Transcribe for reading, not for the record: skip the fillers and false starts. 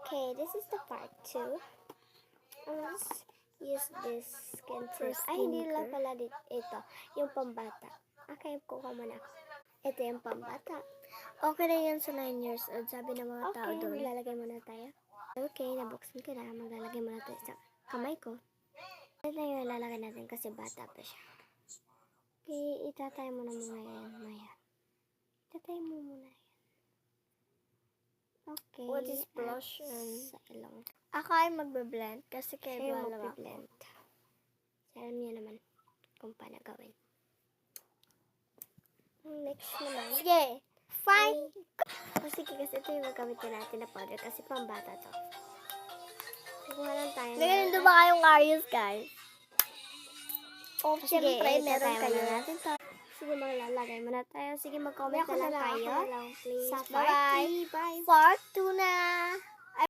Okay, this is the part 2. Let's use this first. Ay, hindi lang pala ito. Yung pambata. Okay, kuha mo na. Ito yung pambata. Okay na yan sa 9 years old, sabi ng mga tao Okay, doon. maglalagay muna tayo. Okay, nabuksan ko na. Maglalagay muna tayo sa kamay ko. Ito na yung lalagay natin kasi bata pa siya. Okay, itatay mo na muna yan, Maya. Itatay mo muna yan. Okay. What is blush? Sa ilong. Ako ay magbe-blend kasi kaya Siya yung bahala ako. magbe-blend. Alam niya naman kung paano gawin. Next naman. Sige, fine. Sige, kasi ito yung gagamitin natin na powder kasi pambata to. Kukuha lang tayo. Ganun ba kayong Arius, guys? O, Sige, syempre, meron itatay kayo. muna natin to. Sige, maglalagay muna tayo. Sige, mag-comment Ako na lang na lang, kayo ako na lang, please. sa Bye-bye. part 3. Bye! Part 2 na.